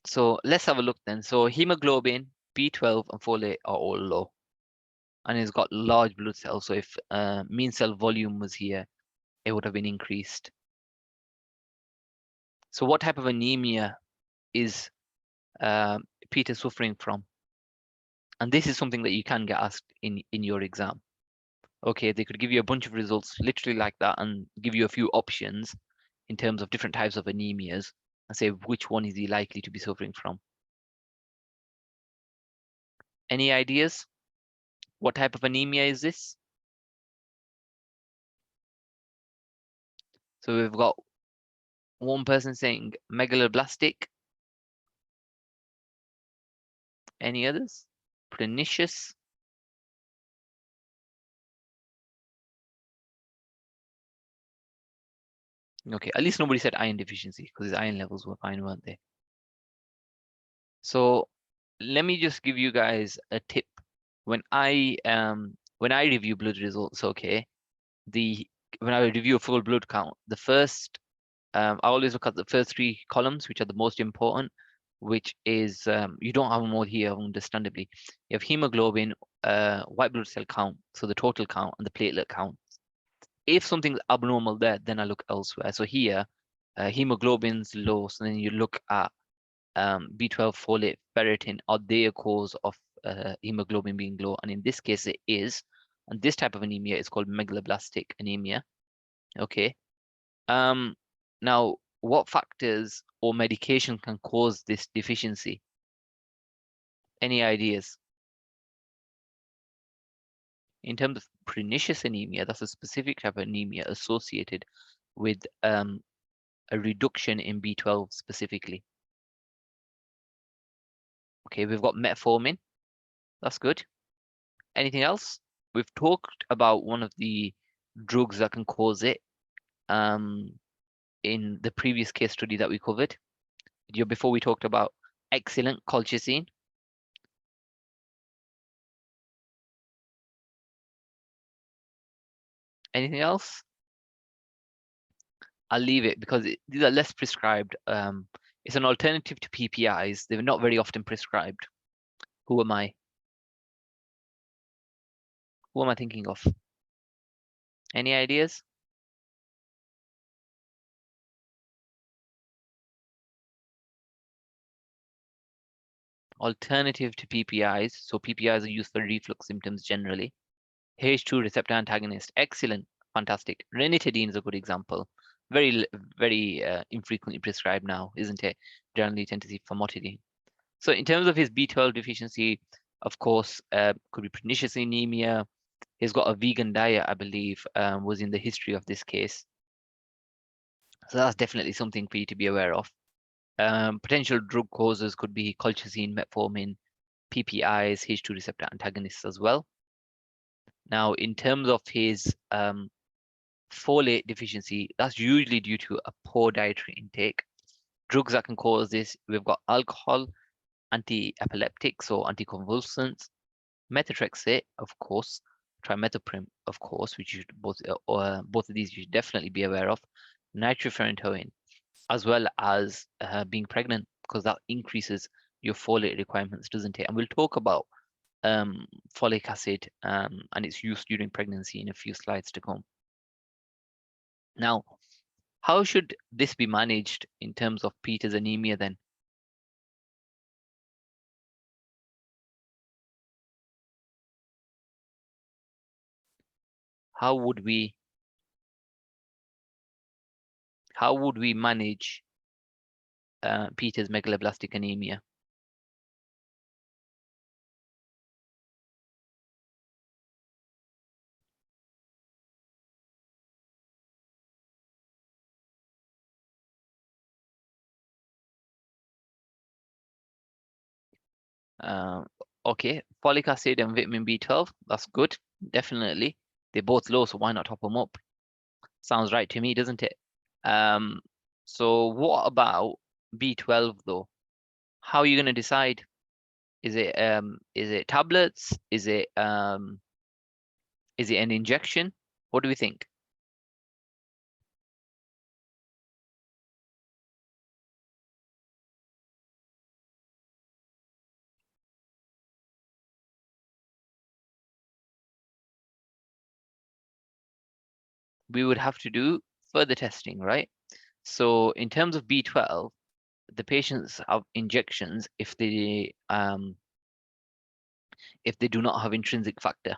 So let's have a look then. So hemoglobin, B12, and folate are all low. And he's got large blood cells, so if mean cell volume was here, it would have been increased. So what type of anemia is Peter suffering from? And this is something that you can get asked in your exam. Okay, they could give you a bunch of results literally like that and give you a few options in terms of different types of anemias and say which one is he likely to be suffering from. Any ideas? What type of anemia is this? So we've got one person saying megaloblastic. Any others? Pernicious. Okay, at least nobody said iron deficiency because his iron levels were fine, weren't they? So let me just give you guys a tip. When I review blood results, okay, when I review a full blood count, the first I always look at the first three columns, which are the most important, which is you don't have more here, understandably. You have hemoglobin, white blood cell count, so the total count, and the platelet count. If something's abnormal there, then I look elsewhere. So here, hemoglobin's low, so then you look at B12, folate, ferritin. Are they a cause of hemoglobin being low? And in this case, it is. And this type of anemia is called megaloblastic anemia. Okay. Now, what factors or medication can cause this deficiency? Any ideas? In terms of pernicious anemia, that's a specific type of anemia associated with a reduction in B12 specifically. Okay, we've got metformin. That's good. Anything else? We've talked about one of the drugs that can cause it in the previous case study that we covered. Before we talked about excellent colchicine. Anything else? I'll leave it because these are less prescribed. It's an alternative to PPIs. They're not very often prescribed. Who am I? Who am I thinking of? Any ideas? Alternative to PPIs. So PPIs are used for reflux symptoms generally. H2 receptor antagonist. Excellent. Fantastic. Ranitidine is a good example. Very infrequently prescribed now, isn't it? Generally tend to see famotidine. So in terms of his B12 deficiency, of course, could be pernicious anemia. He's got a vegan diet, I believe, was in the history of this case. So that's definitely something for you to be aware of. Potential drug causes could be colchicine, metformin, PPIs, H2 receptor antagonists as well. Now, in terms of his folate deficiency, that's usually due to a poor dietary intake. Drugs that can cause this, we've got alcohol, anti-epileptics or anticonvulsants, methotrexate, of course, trimethoprim, of course, which you should both of these you should definitely be aware of, nitrofurantoin. as well as being pregnant, because that increases your folate requirements, doesn't it? And we'll talk about folic acid and its use during pregnancy in a few slides to come. Now, how should this be managed in terms of Peter's anemia then? How would we manage Peter's megaloblastic anemia? Okay, folic acid and vitamin B12, that's good, definitely. They're both low, so why not top them up? Sounds right to me, doesn't it? Um, so what about B12 though? How are you going to decide? Is it tablets? Is it an injection? What do we think? We would have to do further testing, right? So in terms of B12, the patients have injections if they do not have intrinsic factor.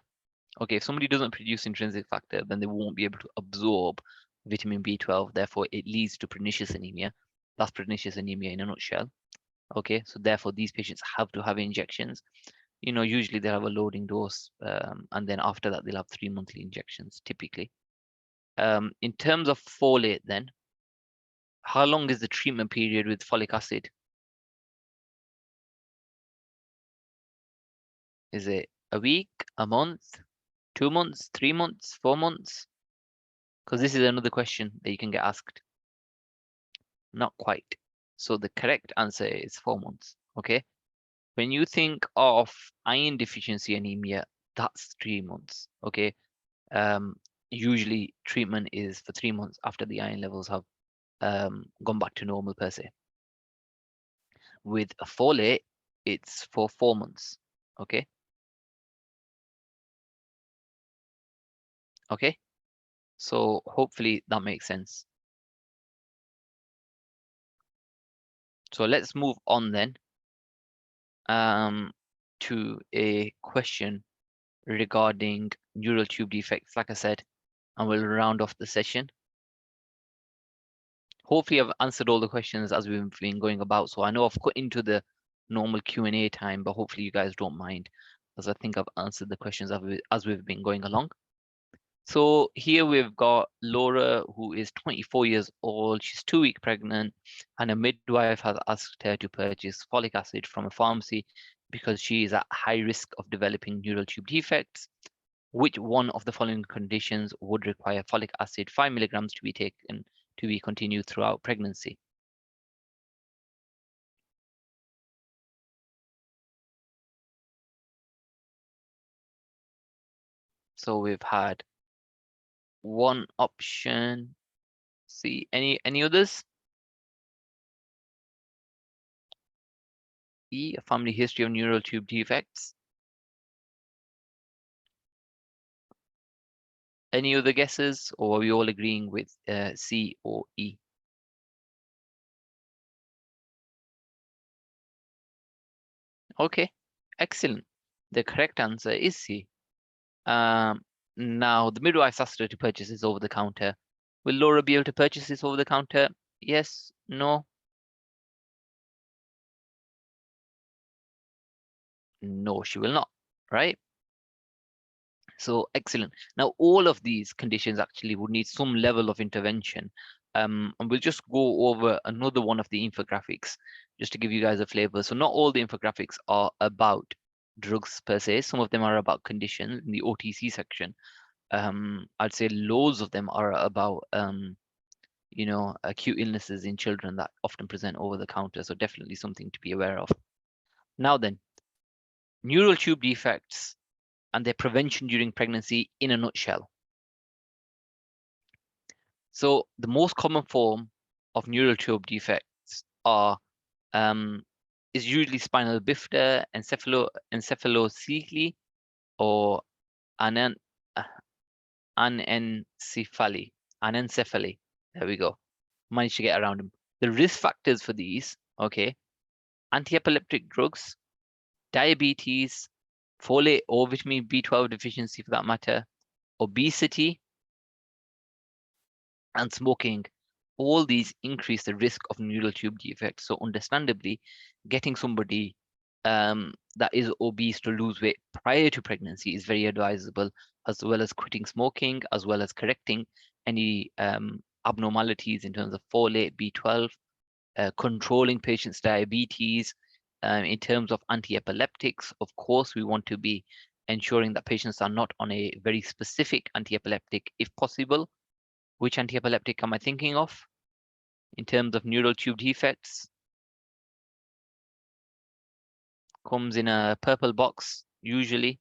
Okay, if somebody doesn't produce intrinsic factor, then they won't be able to absorb vitamin B12. Therefore, it leads to pernicious anemia. That's pernicious anemia in a nutshell. Okay, so therefore these patients have to have injections. Usually they have a loading dose, and then after that they'll have 3 monthly injections typically. In terms of folate, then, how long is the treatment period with folic acid? Is it a week, a month, 2 months, 3 months, 4 months? Because this is another question that you can get asked. Not quite. So the correct answer is 4 months. Okay. When you think of iron deficiency anemia, that's 3 months. Okay. Um, Usually treatment is for 3 months after the iron levels have gone back to normal per se. With a folate, it's for 4 months. Okay. Okay. So hopefully that makes sense. So let's move on then to a question regarding neural tube defects, like I said, and we'll round off the session. Hopefully I've answered all the questions as we've been going about. So I know I've cut into the normal Q&A time, but hopefully you guys don't mind, because I think I've answered the questions as we've been going along. So here we've got Laura, who is 24 years old. She's 2 weeks pregnant, and a midwife has asked her to purchase folic acid from a pharmacy because she is at high risk of developing neural tube defects. Which one of the following conditions would require folic acid 5 milligrams to be taken to be continued throughout pregnancy? So we've had one option. See, any others? E, a family history of neural tube defects. Any other guesses, or are we all agreeing with C or E? Okay, excellent. The correct answer is C. Um, Now the midwife asked her to purchase this over the counter. Will Laura be able to purchase this over the counter? Yes, no, no, she will not, right? So excellent. Now, all of these conditions actually would need some level of intervention. And we'll just go over another one of the infographics just to give you guys a flavor. So not all the infographics are about drugs per se. Some of them are about conditions in the OTC section. I'd say loads of them are about acute illnesses in children that often present over the counter. So definitely something to be aware of. Now then, neural tube defects and their prevention during pregnancy in a nutshell. So the most common form of neural tube defects are is usually spinal bifida, encephalocele, or anen, uh, anencephaly. Anencephaly. There we go. Managed to get around them. The risk factors for these, okay, anti-epileptic drugs, diabetes, folate or vitamin B12 deficiency for that matter, obesity, and smoking, all these increase the risk of neural tube defects. So understandably, getting somebody that is obese to lose weight prior to pregnancy is very advisable, as well as quitting smoking, as well as correcting any abnormalities in terms of folate, B12, controlling patients' diabetes. In terms of anti-epileptics, of course, we want to be ensuring that patients are not on a very specific anti-epileptic if possible. Which anti-epileptic am I thinking of in terms of neural tube defects? Comes in a purple box, usually,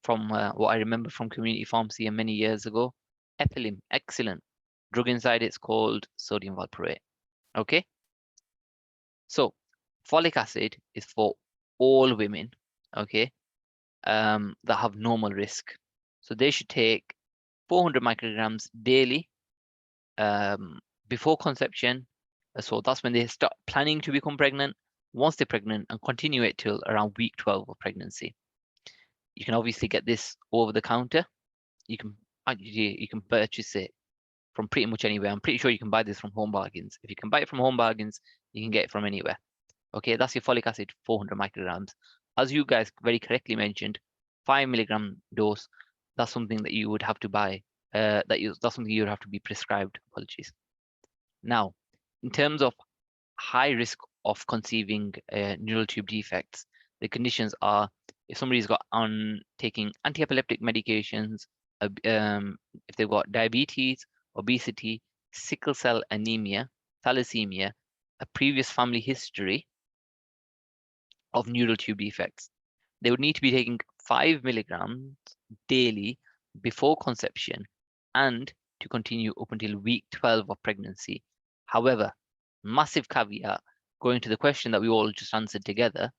from what I remember from community pharmacy many years ago. Epilim, excellent. Drug inside it's called sodium valproate. Okay, so folic acid is for all women, okay, that have normal risk. So they should take 400 micrograms daily before conception. So that's when they start planning to become pregnant, once they're pregnant, and continue it till around week 12 of pregnancy. You can obviously get this over the counter. You can you can purchase it from pretty much anywhere. I'm pretty sure you can buy this from Home Bargains. If you can buy it from Home Bargains, you can get it from anywhere. Okay, that's your folic acid, 400 micrograms. As you guys very correctly mentioned, 5 milligram dose. That's something that you would have to buy. That's something you would have to be prescribed. Apologies. Now, in terms of high risk of conceiving neural tube defects, the conditions are if somebody's got on taking anti-epileptic medications, if they've got diabetes, obesity, sickle cell anemia, thalassemia, a previous family history of neural tube defects. They would need to be taking 5 milligrams daily before conception and to continue up until week 12 of pregnancy. However, massive caveat going to the question that we all just answered together,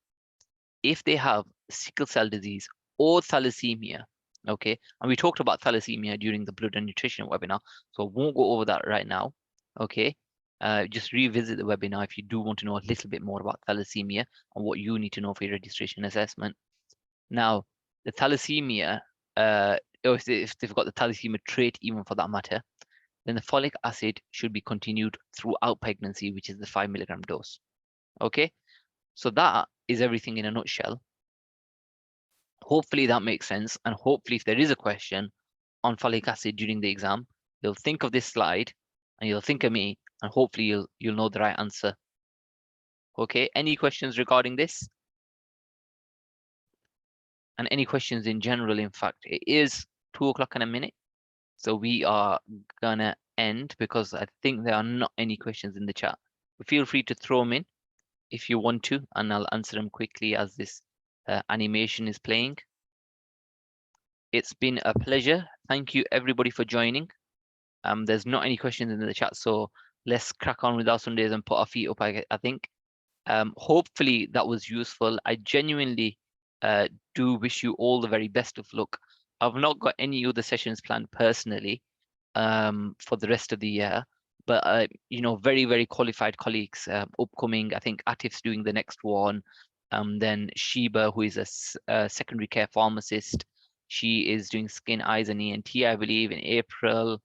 if they have sickle cell disease or thalassemia, okay, and we talked about thalassemia during the blood and nutrition webinar, so I won't go over that right now, okay. Just revisit the webinar if you do want to know a little bit more about thalassemia and what you need to know for your registration assessment. Now, the thalassemia, or if they've got the thalassemia trait, even for that matter, then the folic acid should be continued throughout pregnancy, which is the 5 milligram dose. Okay, so that is everything in a nutshell. Hopefully that makes sense, and hopefully if there is a question on folic acid during the exam, you'll think of this slide and you'll think of me, and hopefully you'll know the right answer. Okay, any questions regarding this? And any questions in general? In fact, it is 2 o'clock in a minute, so we are gonna end because I think there are not any questions in the chat. But feel free to throw them in if you want to, and I'll answer them quickly as this animation is playing. It's been a pleasure. Thank you everybody for joining. There's not any questions in the chat, so let's crack on with our Sundays and put our feet up, I think. Hopefully that was useful. I genuinely do wish you all the very best of luck. I've not got any other sessions planned personally for the rest of the year, but you know, very, very qualified colleagues upcoming. I think Atif's doing the next one. Then Sheba, who is a secondary care pharmacist, she is doing skin, eyes, and ENT, I believe, in April.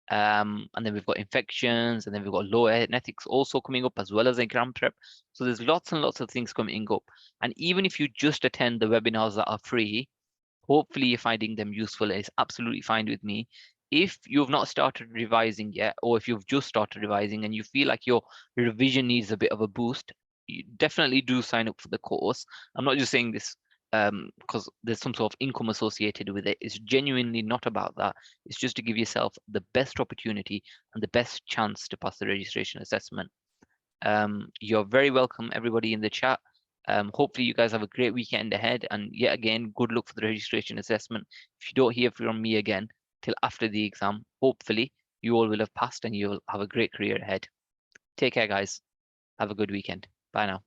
And then we've got infections, and then we've got law and ethics also coming up, as well as exam prep. So there's lots and lots of things coming up. And even if you just attend the webinars that are free, hopefully you're finding them useful. It's absolutely fine with me. If you've not started revising yet, or if you've just started revising and you feel like your revision needs a bit of a boost, you definitely do sign up for the course. I'm not just saying this because there's some sort of income associated with it. It's genuinely not about that. It's just to give yourself the best opportunity and the best chance to pass the registration assessment. You're very welcome, everybody in the chat. Hopefully you guys have a great weekend ahead, and yet again, good luck for the registration assessment. If you don't hear from me again till after the exam, hopefully you all will have passed and you'll have a great career ahead. Take care, guys. Have a good weekend. Bye now.